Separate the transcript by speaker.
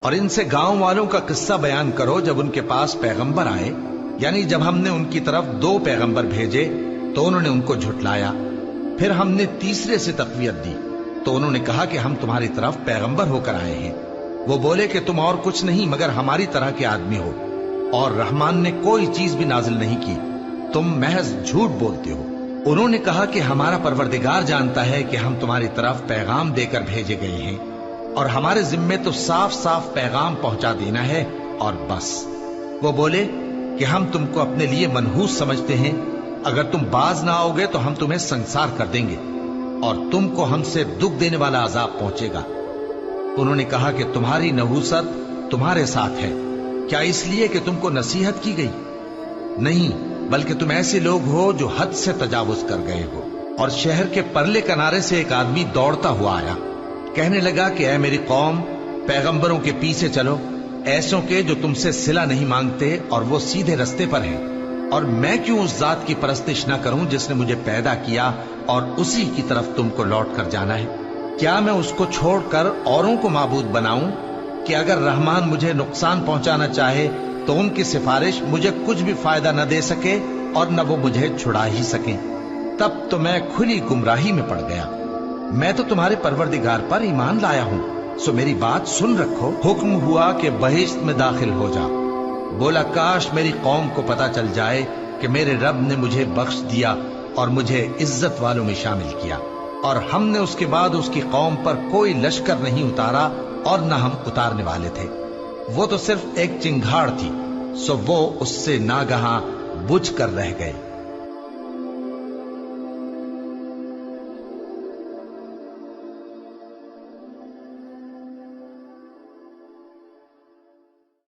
Speaker 1: اور ان سے گاؤں والوں کا قصہ بیان کرو جب ان کے پاس پیغمبر آئے، یعنی جب ہم نے ان کی طرف 2 پیغمبر بھیجے تو انہوں نے ان کو جھٹلایا، پھر ہم نے تیسرے سے تقویت دی تو انہوں نے کہا کہ ہم تمہاری طرف پیغمبر ہو کر آئے ہیں۔ وہ بولے کہ تم اور کچھ نہیں مگر ہماری طرح کے آدمی ہو، اور رحمان نے کوئی چیز بھی نازل نہیں کی، تم محض جھوٹ بولتے ہو۔ انہوں نے کہا کہ ہمارا پروردگار جانتا ہے کہ ہم تمہاری طرف پیغام دے کر بھیجے گئے ہیں، اور ہمارے ذمے تو صاف صاف پیغام پہنچا دینا ہے اور بس۔ وہ بولے کہ ہم تم کو اپنے لیے منحوس سمجھتے ہیں، اگر تم باز نہ آؤ گے تو ہم تمہیں سنسار کر دیں گے اور تم کو ہم سے دکھ دینے والا عذاب پہنچے گا۔ انہوں نے کہا کہ تمہاری نحوست تمہارے ساتھ ہے، کیا اس لیے کہ تم کو نصیحت کی گئی؟ نہیں، بلکہ تم ایسے لوگ ہو جو حد سے تجاوز کر گئے ہو۔ اور شہر کے پرلے کنارے سے ایک آدمی دوڑتا ہوا آیا، کہنے لگا کہ اے میری قوم، پیغمبروں کے پیچھے چلو، ایسوں کے جو تم سے صلہ نہیں مانگتے اور وہ سیدھے رستے پر ہیں۔ اور میں کیوں اس ذات کی پرستش نہ کروں جس نے مجھے پیدا کیا اور اسی کی طرف تم کو لوٹ کر جانا ہے؟ کیا میں اس کو چھوڑ کر اوروں کو معبود بناؤں کہ اگر رحمان مجھے نقصان پہنچانا چاہے تو ان کی سفارش مجھے کچھ بھی فائدہ نہ دے سکے اور نہ وہ مجھے چھڑا ہی سکیں؟ تب تو میں کھلی گمراہی میں پڑ گیا۔ میں تو تمہارے پروردگار پر ایمان لایا ہوں، سو میری بات سن رکھو۔ حکم ہوا کہ بہشت میں داخل ہو جا۔ بولا کاش میری قوم کو پتا چل جائے کہ میرے رب نے مجھے بخش دیا اور مجھے عزت والوں میں شامل کیا، اور ہم نے اس کے بعد اس کی قوم پر کوئی لشکر نہیں اتارا اور نہ ہم اتارنے والے تھے۔ وہ تو صرف ایک چنگھاڑ تھی، سو وہ اس سے ناگہاں بجھ کر رہ گئے۔